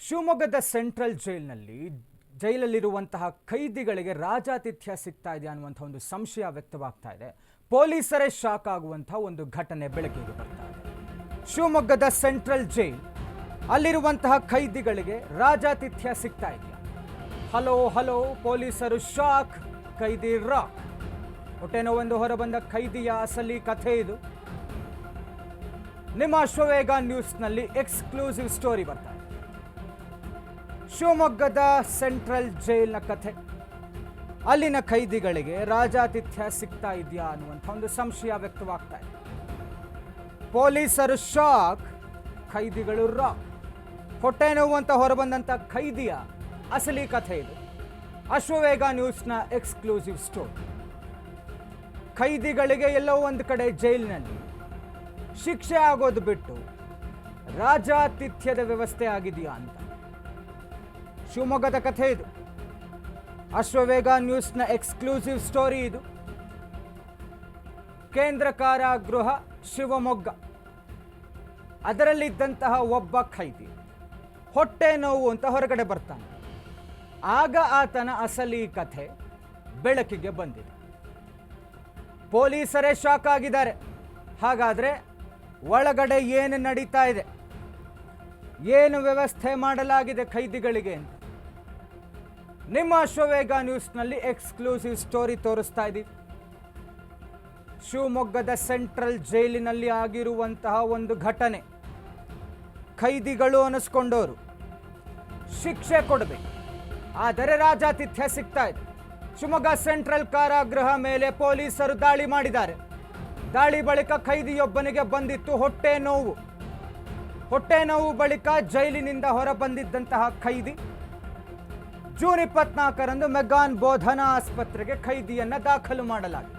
ಶಿವಮೊಗ್ಗದ ಸೆಂಟ್ರಲ್ ಜೈಲಲ್ಲಿರುವಂತಹ ಕೈದಿಗಳಿಗೆ ರಾಜಾತಿಥ್ಯ ಸಿಗ್ತಾ ಇದೆ ಅನ್ನುವಂಥ ಒಂದು ಸಂಶಯ ವ್ಯಕ್ತವಾಗ್ತಾ ಇದೆ. ಪೊಲೀಸರೇ ಶಾಕ್ ಆಗುವಂತಹ ಒಂದು ಘಟನೆ ಬೆಳಕಿಗೆ ಬರ್ತಾ ಇದೆ. ಶಿವಮೊಗ್ಗದ ಸೆಂಟ್ರಲ್ ಜೈಲ್ ಅಲ್ಲಿರುವಂತಹ ಕೈದಿಗಳಿಗೆ ರಾಜಾತಿಥ್ಯ ಸಿಗ್ತಾ ಇದೆಯಾ? ಹಲೋ ಹಲೋ ಪೊಲೀಸರು ಶಾಕ್, ಕೈದಿ ರಾಕ್. ಹೊಟ್ಟೆನೋವೊಂದು ಹೊರಬಂದ ಕೈದಿಯ ಅಸಲಿ ಕಥೆ ಇದು. ನಿಮ್ಮ ಅಶ್ವವೇಗ ನ್ಯೂಸ್ನಲ್ಲಿ ಎಕ್ಸ್ಕ್ಲೂಸಿವ್ ಸ್ಟೋರಿ ಬರ್ತಾ ಇದೆ. ಶಿವಮೊಗ್ಗದ ಸೆಂಟ್ರಲ್ ಜೈಲ್ನ ಕಥೆ. ಅಲ್ಲಿನ ಕೈದಿಗಳಿಗೆ ರಾಜಾತಿಥ್ಯ ಸಿಗ್ತಾ ಇದೆಯಾ ಅನ್ನುವಂಥ ಒಂದು ಸಂಶಯ ವ್ಯಕ್ತವಾಗ್ತಾ ಇದೆ. ಪೊಲೀಸರು ಶಾಕ್, ಕೈದಿಗಳು ರಾಕ್. ಹೊಟ್ಟೆ ನೋವು ಅಂತ ಹೊರಬಂದಂಥ ಕೈದಿಯ ಅಸಲಿ ಕಥೆ ಇದು. ಅಶ್ವವೇಗ ನ್ಯೂಸ್ನ ಎಕ್ಸ್ಕ್ಲೂಸಿವ್ ಸ್ಟೋರಿ. ಕೈದಿಗಳಿಗೆ ಎಲ್ಲೋ ಒಂದು ಕಡೆ ಜೈಲಿನಲ್ಲಿ ಶಿಕ್ಷೆ ಆಗೋದು ಬಿಟ್ಟು ರಾಜಾತಿಥ್ಯದ ವ್ಯವಸ್ಥೆ ಆಗಿದೆಯಾ ಅಂತ ಶಿವಮೊಗ್ಗದ ಕಥೆ ಇದು. ಅಶ್ವವೇಗ ನ್ಯೂಸ್ನ ಎಕ್ಸ್ಕ್ಲೂಸಿವ್ ಸ್ಟೋರಿ ಇದು. ಕೇಂದ್ರ ಕಾರಾಗೃಹ ಶಿವಮೊಗ್ಗ, ಅದರಲ್ಲಿದ್ದಂತಹ ಒಬ್ಬ ಖೈದಿ ಹೊಟ್ಟೆ ನೋವು ಅಂತ ಹೊರಗಡೆ ಬರ್ತಾನೆ. ಆಗ ಆತನ ಅಸಲಿ ಕಥೆ ಬೆಳಕಿಗೆ ಬಂದಿದೆ. ಪೊಲೀಸರೇ ಶಾಕ್ ಆಗಿದ್ದಾರೆ. ಹಾಗಾದ್ರೆ ಒಳಗಡೆ ಏನು ನಡೀತಾ ಇದೆ, ಏನು ವ್ಯವಸ್ಥೆ ಮಾಡಲಾಗಿದೆ ಖೈದಿಗಳಿಗೆ ಅಂತ ನಿಮ್ಮ ಅಶ್ವವೇಗ ನ್ಯೂಸ್ನಲ್ಲಿ ಎಕ್ಸ್ಕ್ಲೂಸಿವ್ ಸ್ಟೋರಿ ತೋರಿಸ್ತಾ ಇದ್ದೀವಿ. ಶಿವಮೊಗ್ಗದ ಸೆಂಟ್ರಲ್ ಜೈಲಿನಲ್ಲಿ ಆಗಿರುವಂತಹ ಒಂದು ಘಟನೆ. ಖೈದಿಗಳು ಅನಿಸ್ಕೊಂಡವರು ಶಿಕ್ಷೆ ಕೊಡಬೇಕು, ಆದರೆ ರಾಜಾತಿಥ್ಯ ಸಿಗ್ತಾ ಇದೆ. ಶಿವಮೊಗ್ಗ ಸೆಂಟ್ರಲ್ ಕಾರಾಗೃಹ ಮೇಲೆ ಪೊಲೀಸರು ದಾಳಿ ಮಾಡಿದ್ದಾರೆ. ದಾಳಿ ಬಳಿಕ ಖೈದಿಯೊಬ್ಬನಿಗೆ ಬಂದಿತ್ತು ಹೊಟ್ಟೆ ನೋವು. ಹೊಟ್ಟೆ ನೋವು ಬಳಿಕ ಜೈಲಿನಿಂದ ಹೊರ ಬಂದಿದ್ದಂತಹ ಖೈದಿ ಜೂನ್ 24ರಂದು ಮೆಗ್ಗಾನ್ ಬೋಧನಾ ಆಸ್ಪತ್ರೆಗೆ ಖೈದಿಯನ್ನ ದಾಖಲು ಮಾಡಲಾಗಿದೆ.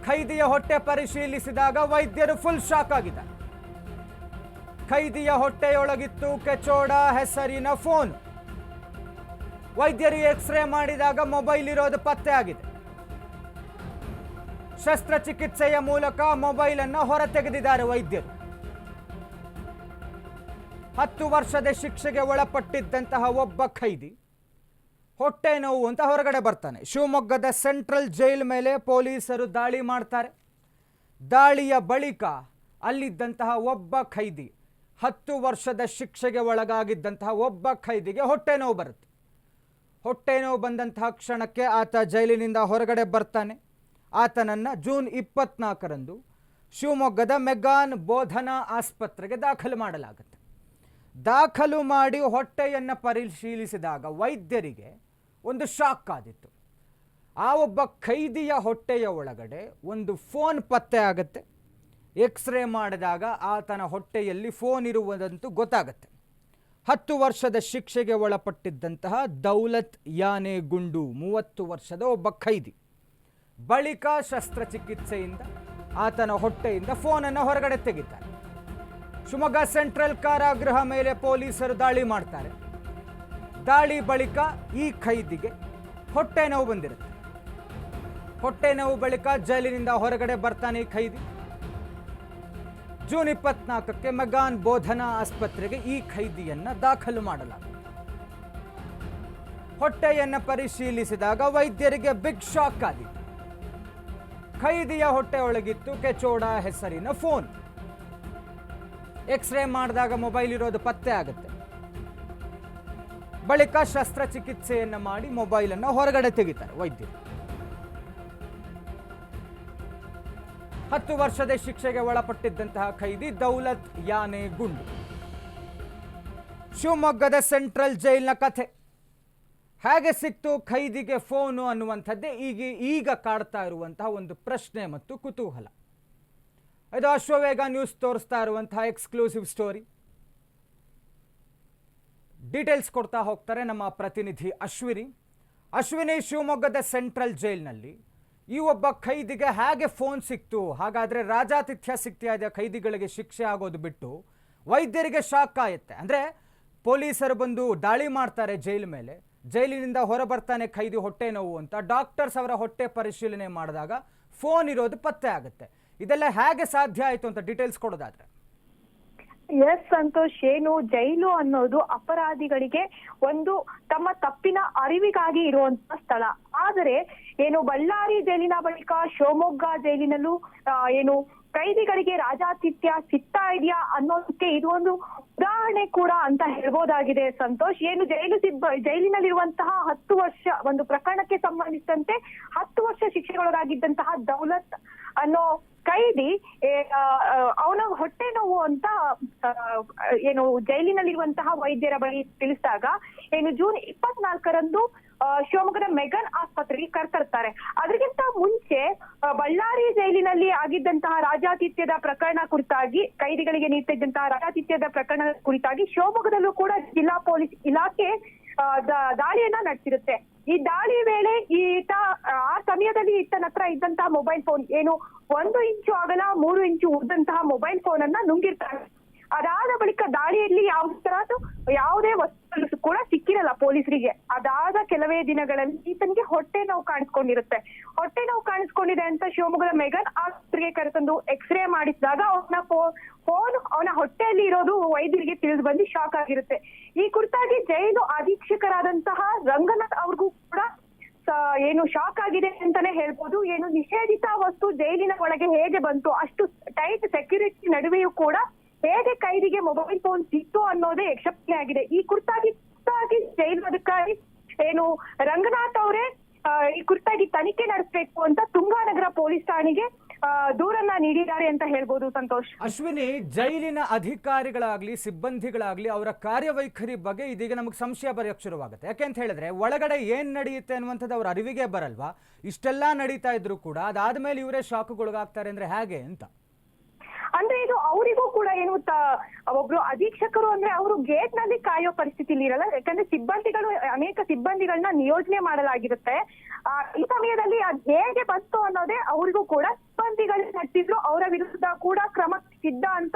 ಖೈದಿಯ ಹೊಟ್ಟೆ ಪರಿಶೀಲಿಸಿದಾಗ ವೈದ್ಯರು ಫುಲ್ ಶಾಕ್ ಆಗಿದ್ದಾರೆ. ಖೈದಿಯ ಹೊಟ್ಟೆಯೊಳಗಿತ್ತು ಕೆಚೋಡ ಹೆಸರಿನ ಫೋನ್. ವೈದ್ಯರು ಎಕ್ಸ್ರೇ ಮಾಡಿದಾಗ ಮೊಬೈಲ್ ಇರೋದು ಪತ್ತೆ ಆಗಿದೆ. ಶಸ್ತ್ರಚಿಕಿತ್ಸೆಯ ಮೂಲಕ ಮೊಬೈಲ್ ಅನ್ನು ಹೊರ ತೆಗೆದಿದ್ದಾರೆ ವೈದ್ಯರು. 10 ವರ್ಷದ ಶಿಕ್ಷೆಗೆ ಒಳಪಟ್ಟಿದ್ದಂತಹ ಒಬ್ಬ ಖೈದಿ ಹೊಟ್ಟೆ ನೋವು ಅಂತ ಹೊರಗಡೆ ಬರ್ತಾನೆ. ಶಿವಮೊಗ್ಗದ ಸೆಂಟ್ರಲ್ ಜೈಲ್ ಮೇಲೆ ಪೊಲೀಸರು ದಾಳಿ ಮಾಡ್ತಾರೆ. ದಾಳಿಯ ಬಳಿಕ ಅಲ್ಲಿದ್ದಂತಹ ಒಬ್ಬ ಖೈದಿ, 10 ವರ್ಷದ ಶಿಕ್ಷೆಗೆ ಒಳಗಾಗಿದ್ದಂತಹ ಒಬ್ಬ ಖೈದಿಗೆ ಹೊಟ್ಟೆ ನೋವು ಬರುತ್ತೆ. ಹೊಟ್ಟೆ ನೋವು ಬಂದಂತಹ ಕ್ಷಣಕ್ಕೆ ಆತ ಜೈಲಿನಿಂದ ಹೊರಗಡೆ ಬರ್ತಾನೆ. ಆತನನ್ನು ಜೂನ್ 24ರಂದು ಶಿವಮೊಗ್ಗದ ಮೆಗ್ಗಾನ್ ಬೋಧನಾ ಆಸ್ಪತ್ರೆಗೆ ದಾಖಲು ಮಾಡಲಾಗುತ್ತೆ. ದಾಖಲು ಮಾಡಿ ಹೊಟ್ಟೆಯನ್ನು ಪರಿಶೀಲಿಸಿದಾಗ ವೈದ್ಯರಿಗೆ ಒಂದು ಶಾಕ್ ಆದಿತ್ತು. ಆ ಒಬ್ಬ ಖೈದಿಯ ಹೊಟ್ಟೆಯ ಒಳಗಡೆ ಒಂದು ಫೋನ್ ಪತ್ತೆ ಆಗುತ್ತೆ. ಎಕ್ಸ್ರೇ ಮಾಡಿದಾಗ ಆತನ ಹೊಟ್ಟೆಯಲ್ಲಿ ಫೋನ್ ಇರುವುದಂತೂ ಗೊತ್ತಾಗುತ್ತೆ. 10 ವರ್ಷದ ಶಿಕ್ಷೆಗೆ ಒಳಪಟ್ಟಿದ್ದಂತಹ ದೌಲತ್ ಯಾನೆ ಗುಂಡು, 30 ವರ್ಷದ ಒಬ್ಬ ಖೈದಿ. ಬಳಿಕ ಶಸ್ತ್ರಚಿಕಿತ್ಸೆಯಿಂದ ಆತನ ಹೊಟ್ಟೆಯಿಂದ ಫೋನನ್ನು ಹೊರಗಡೆ ತೆಗಿತಾರೆ. ಶಿವಮೊಗ್ಗ ಸೆಂಟ್ರಲ್ ಕಾರಾಗೃಹ ಮೇಲೆ ಪೊಲೀಸರು ದಾಳಿ ಮಾಡ್ತಾರೆ. ದಾಳಿ ಬಳಿಕ ಈ ಖೈದಿಗೆ ಹೊಟ್ಟೆ ನೋವು ಬಂದಿರುತ್ತೆ. ಹೊಟ್ಟೆ ನೋವು ಬಳಿಕ ಜೈಲಿನಿಂದ ಹೊರಗಡೆ ಬರ್ತಾನೆ ಈ ಖೈದಿ. ಜೂನ್ 24ಕ್ಕೆ ಮೆಗ್ಗಾನ್ ಬೋಧನಾ ಆಸ್ಪತ್ರೆಗೆ ಈ ಖೈದಿಯನ್ನ ದಾಖಲು ಮಾಡಲಾಗಿದೆ. ಹೊಟ್ಟೆಯನ್ನು ಪರಿಶೀಲಿಸಿದಾಗ ವೈದ್ಯರಿಗೆ ಬಿಗ್ ಶಾಕ್ ಆಗಿದೆ. ಖೈದಿಯ ಹೊಟ್ಟೆ ಒಳಗಿತ್ತು ಕೆಚೋಡ ಹೆಸರಿನ ಫೋನ್. ಎಕ್ಸ್ರೇ ಮಾಡಿದಾಗ ಮೊಬೈಲ್ ಇರೋದು ಪತ್ತೆ ಆಗುತ್ತೆ. ಬಳಿಕ ಶಸ್ತ್ರಚಿಕಿತ್ಸೆಯನ್ನು ಮಾಡಿ ಮೊಬೈಲನ್ನು ಹೊರಗಡೆ ತೆಗಿತಾರೆ ವೈದ್ಯರು. 10 ವರ್ಷದ ಶಿಕ್ಷೆಗೆ ಒಳಪಟ್ಟಿದ್ದಂತಹ ಖೈದಿ ದೌಲತ್ ಯಾನೆ ಗುಂಡು. ಶಿವಮೊಗ್ಗದ ಸೆಂಟ್ರಲ್ ಜೈಲ್ನ ಕಥೆ. ಹೇಗೆ ಸಿಕ್ತು ಖೈದಿಗೆ ಫೋನು ಅನ್ನುವಂಥದ್ದೇ ಈಗ ಕಾಡ್ತಾ ಇರುವಂತಹ ಒಂದು ಪ್ರಶ್ನೆ ಮತ್ತು ಕುತೂಹಲ. ಇದು ಅಶ್ವವೇಗ ನ್ಯೂಸ್ ತೋರಿಸ್ತಾ ಇರುವಂತಹ ಎಕ್ಸ್ಕ್ಲೂಸಿವ್ ಸ್ಟೋರಿ. ಡೀಟೇಲ್ಸ್ ಕೊಡ್ತಾ ಹೋಗ್ತಾರೆ ನಮ್ಮ ಪ್ರತಿನಿಧಿ ಅಶ್ವಿನಿ. ಶಿವಮೊಗ್ಗದ ಸೆಂಟ್ರಲ್ ಜೈಲ್ನಲ್ಲಿ ಈ ಒಬ್ಬ ಖೈದಿಗೆ ಹೇಗೆ ಫೋನ್ ಸಿಕ್ತು? ಹಾಗಾದರೆ ರಾಜಾತಿಥ್ಯ ಸಿಗ್ತಾ ಇದೆ ಖೈದಿಗಳಿಗೆ ಶಿಕ್ಷೆ ಆಗೋದು ಬಿಟ್ಟು ವೈದ್ಯರಿಗೆ ಶಾಕ್ ಆಯುತ್ತೆ. ಅಂದರೆ ಪೊಲೀಸರು ಬಂದು ದಾಳಿ ಮಾಡ್ತಾರೆ ಜೈಲ್ ಮೇಲೆ. ಜೈಲಿನಿಂದ ಹೊರ ಬರ್ತಾನೆ ಖೈದಿ ಹೊಟ್ಟೆ ನೋವು ಅಂತ. ಡಾಕ್ಟರ್ಸ್ ಅವರ ಹೊಟ್ಟೆ ಪರಿಶೀಲನೆ ಮಾಡಿದಾಗ ಫೋನ್ ಇರೋದು ಪತ್ತೆ ಆಗುತ್ತೆ. ಇದೆಲ್ಲ ಹೇಗೆ ಸಾಧ್ಯ ಆಯಿತು ಅಂತ ಡೀಟೇಲ್ಸ್ ಕೊಡೋದಾದ್ರೆ? ಎಸ್ ಸಂತೋಷ್, ಏನು ಜೈಲು ಅನ್ನೋದು ಅಪರಾಧಿಗಳಿಗೆ ಒಂದು ತಮ್ಮ ತಪ್ಪಿನ ಅರಿವಿಗಾಗಿ ಇರುವಂತಹ ಸ್ಥಳ. ಆದರೆ ಏನು ಬಳ್ಳಾರಿ ಜೈಲಿನ ಬಳಿಕ ಶಿವಮೊಗ್ಗ ಜೈಲಿನಲ್ಲೂ ಏನು ಕೈದಿಗಳಿಗೆ ರಾಜಾತಿಥ್ಯ ಸಿಗ್ತಾ ಇದೆಯಾ ಅನ್ನೋದಕ್ಕೆ ಇದು ಒಂದು ಉದಾಹರಣೆ ಕೂಡ ಅಂತ ಹೇಳ್ಬೋದಾಗಿದೆ ಸಂತೋಷ್. ಏನು ಜೈಲಿನಲ್ಲಿರುವಂತಹ 10 ವರ್ಷ ಒಂದು ಪ್ರಕರಣಕ್ಕೆ ಸಂಬಂಧಿಸಿದಂತೆ 10 ವರ್ಷ ಶಿಕ್ಷೆಗೊಳಗಾಗಿದ್ದಂತಹ ದೌಲತ್ ಅನ್ನೋ ಕೈದಿ ಅವನ ಹೊಟ್ಟೆ ನೋವು ಅಂತ ಏನು ಜೈಲಿನಲ್ಲಿರುವಂತಹ ವೈದ್ಯರ ಬಳಿ ತಿಳಿಸಿದಾಗ ಏನು ಜೂನ್ 24ರಂದು ಶಿವಮೊಗ್ಗದ ಮೆಗನ್ ಆಸ್ಪತ್ರೆಗೆ ಕರೆತರ್ತಾರೆ. ಅದಕ್ಕಿಂತ ಮುಂಚೆ ಬಳ್ಳಾರಿ ಜೈಲಿನಲ್ಲಿ ಆಗಿದ್ದಂತಹ ರಾಜಾತಿಥ್ಯದ ಪ್ರಕರಣ ಕುರಿತಾಗಿ, ಕೈದಿಗಳಿಗೆ ನೀಡ್ತಿದ್ದಂತಹ ರಾಜಾತಿಥ್ಯದ ಪ್ರಕರಣ ಕುರಿತಾಗಿ ಶಿವಮೊಗ್ಗದಲ್ಲೂ ಕೂಡ ಜಿಲ್ಲಾ ಪೊಲೀಸ್ ಇಲಾಖೆ ದಾಳಿಯನ್ನ ನಡೆಸಿರುತ್ತೆ. ಈ ದಾಳಿ ವೇಳೆ ಆ ಸಮಯದಲ್ಲಿ ಈತನ ಹತ್ರ ಇದ್ದಂತಹ ಮೊಬೈಲ್ ಫೋನ್ ಏನು 1 ಇಂಚು ಅಗಲ 3 ಇಂಚು ಉದ್ದಂತಹ ಮೊಬೈಲ್ ಫೋನ್ ಅನ್ನ ನುಂಗಿರ್ತಾರೆ. ಅದಾದ ಬಳಿಕ ದಾಳಿಯಲ್ಲಿ ಯಾವುದೇ ವಸ್ತು ಕೂಡ ಸಿಕ್ಕಿರಲ್ಲ ಪೊಲೀಸರಿಗೆ. ಅದಾದ ಕೆಲವೇ ದಿನಗಳಲ್ಲಿ ಈತನಿಗೆ ಹೊಟ್ಟೆ ನೋವು ಕಾಣಿಸ್ಕೊಂಡಿರುತ್ತೆ. ಹೊಟ್ಟೆ ನೋವು ಕಾಣಿಸ್ಕೊಂಡಿದೆ ಅಂತ ಶಿವಮೊಗ್ಗದ ಮೆಗನ್ ಆಸ್ಪತ್ರೆಗೆ ಕರೆತಂದು ಎಕ್ಸ್ರೇ ಮಾಡಿಸಿದಾಗ ಅವನ ಫೋನ್ ಅವನ ಹೊಟ್ಟೆಯಲ್ಲಿ ಇರೋದು ವೈದ್ಯರಿಗೆ ತಿಳಿದು ಬಂದು ಶಾಕ್ ಆಗಿರುತ್ತೆ. ಈ ಕುರಿತಾಗಿ ಜೈಲು ಅಧೀಕ್ಷಕರಾದಂತಹ ರಂಗನಾಥ್ ಅವ್ರಿಗೂ ಕೂಡ ಏನು ಶಾಕ್ ಆಗಿದೆ ಅಂತಾನೆ ಹೇಳ್ಬೋದು. ಏನು ನಿಷೇಧಿತ ವಸ್ತು ಜೈಲಿನ ಒಳಗೆ ಹೇಗೆ ಬಂತು, ಅಷ್ಟು ಟೈಟ್ ಸೆಕ್ಯೂರಿಟಿ ನಡುವೆಯೂ ಕೂಡ ಹೇಗೆ ಕೈದಿಗೆ ಮೊಬೈಲ್ ಫೋನ್ ಸಿಕ್ತು ಅನ್ನೋದೇ ಯಕ್ಷಪ್ನೆ ಆಗಿದೆ. ಈ ಕುರಿತಾಗಿ ಜೈಲು ಅಧಿಕಾರಿ ಏನು ರಂಗನಾಥ್ ಅವರೇ ಈ ಕುರಿತಾಗಿ ತನಿಖೆ ನಡೆಸಬೇಕು ಅಂತ ತುಂಗಾನಗರ ಪೊಲೀಸ್ ಠಾಣೆಗೆ ದೂರನ್ನ ನೀಡಿದ್ದಾರೆ ಅಂತ ಹೇಳ್ಬೋದು ಸಂತೋಷ್. ಅಶ್ವಿನಿ, ಜೈಲಿನ ಅಧಿಕಾರಿಗಳಾಗ್ಲಿ ಸಿಬ್ಬಂದಿಗಳಾಗ್ಲಿ ಅವರ ಕಾರ್ಯವೈಖರಿ ಬಗ್ಗೆ ಇದೀಗ ನಮಗೆ ಸಂಶಯ ಬರೆಯೋಕೆ ಶುರುವಾಗುತ್ತೆ. ಯಾಕೆಂತ ಹೇಳಿದ್ರೆ ಒಳಗಡೆ ಏನ್ ನಡೆಯುತ್ತೆ ಅನ್ನುವಂಥದ್ದು ಅವ್ರ ಅರಿವಿಗೆ ಬರಲ್ವಾ? ಇಷ್ಟೆಲ್ಲಾ ನಡೀತಾ ಇದ್ರು ಕೂಡ ಅದಾದ್ಮೇಲೆ ಇವರೇ ಶಾಕ್ಗೊಳಗಾಗ್ತಾರೆ ಅಂದ್ರೆ ಹೇಗೆ ಅಂತ. ಅಂದ್ರೆ ಇದು ಅವರಿಗೂ ಕೂಡ ಏನು ಒಬ್ರು ಅಧೀಕ್ಷಕರು ಅಂದ್ರೆ ಅವರು ಗೇಟ್ ನಲ್ಲಿ ಕಾಯೋ ಪರಿಸ್ಥಿತಿಲಿ ಇರಲ್ಲ. ಯಾಕಂದ್ರೆ ಅನೇಕ ಸಿಬ್ಬಂದಿಗಳನ್ನ ನಿಯೋಜನೆ ಮಾಡಲಾಗಿರುತ್ತೆ. ಈ ಸಮಯದಲ್ಲಿ ಅದ್ ಹೇಗೆ ಬಂತು ಅನ್ನೋದೇ ಅವರಿಗೂ ಕೂಡ ಸಿಬ್ಬಂದಿಗಳು ನಡೆಸಿದ್ರು, ಅವರ ವಿರುದ್ಧ ಕೂಡ ಕ್ರಮ ಸಿದ್ಧ ಅಂತ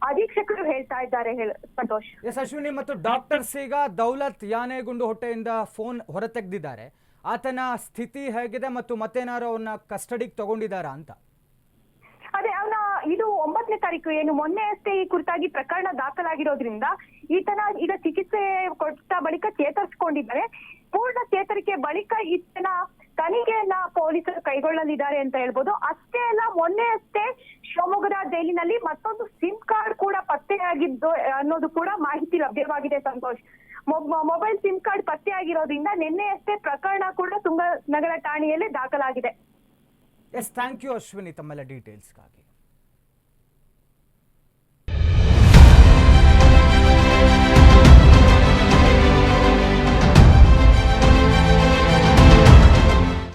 ಅಧೀಕ್ಷಕರು ಹೇಳ್ತಾ ಇದ್ದಾರೆ ಸಂತೋಷ್. ಎಸ್ ಅಶ್ವಿನಿ, ಮತ್ತು ಡಾಕ್ಟರ್ಸ್ ಈಗ ದೌಲತ್ ಯಾನೆಗುಂಡು ಹೊಟ್ಟೆಯಿಂದ ಫೋನ್ ಹೊರತೆಗೆದಿದ್ದಾರೆ. ಆತನ ಸ್ಥಿತಿ ಹೇಗಿದೆ ಮತ್ತು ಮತ್ತೇನಾರು ಅವನ್ನ ಕಸ್ಟಡಿಗೆ ತಗೊಂಡಿದ್ದಾರಾ ಅಂತ? ಅದೇ ಇದು 9ನೇ ತಾರೀಕು ಏನು ಮೊನ್ನೆ ಅಷ್ಟೇ ಈ ಕುರಿತಾಗಿ ಪ್ರಕರಣ ದಾಖಲಾಗಿರೋದ್ರಿಂದ ಈತನ ಈಗ ಚಿಕಿತ್ಸೆ ಕೊಟ್ಟ ಬಳಿಕ ಚೇತರಿಸಿಕೊಂಡಿದ್ದಾರೆ. ಪೂರ್ಣ ಚೇತರಿಕೆ ಬಳಿಕ ಈತನ ತನಿಖೆಯನ್ನ ಪೊಲೀಸರು ಕೈಗೊಳ್ಳಲಿದ್ದಾರೆ ಅಂತ ಹೇಳ್ಬೋದು. ಅಷ್ಟೇ ಅಲ್ಲ, ಮೊನ್ನೆ ಅಷ್ಟೇ ಶಿವಮೊಗ್ಗದ ಜೈಲಿನಲ್ಲಿ ಮತ್ತೊಂದು ಸಿಮ್ ಕಾರ್ಡ್ ಕೂಡ ಪತ್ತೆಯಾಗಿದ್ದು ಅನ್ನೋದು ಕೂಡ ಮಾಹಿತಿ ಲಭ್ಯವಾಗಿದೆ ಸಂತೋಷ್. ಮೊಬೈಲ್ ಸಿಮ್ ಕಾರ್ಡ್ ಪತ್ತೆಯಾಗಿರೋದ್ರಿಂದ ನಿನ್ನೆ ಅಷ್ಟೇ ಪ್ರಕರಣ ಕೂಡ ತುಂಗನಗರ ಠಾಣೆಯಲ್ಲಿ ದಾಖಲಾಗಿದೆ. ಎಸ್, ಥ್ಯಾಂಕ್ ಯು ಅಶ್ವಿನಿ ತಮ್ಮೆಲ್ಲ ಡೀಟೇಲ್ಸ್ಗಾಗಿ.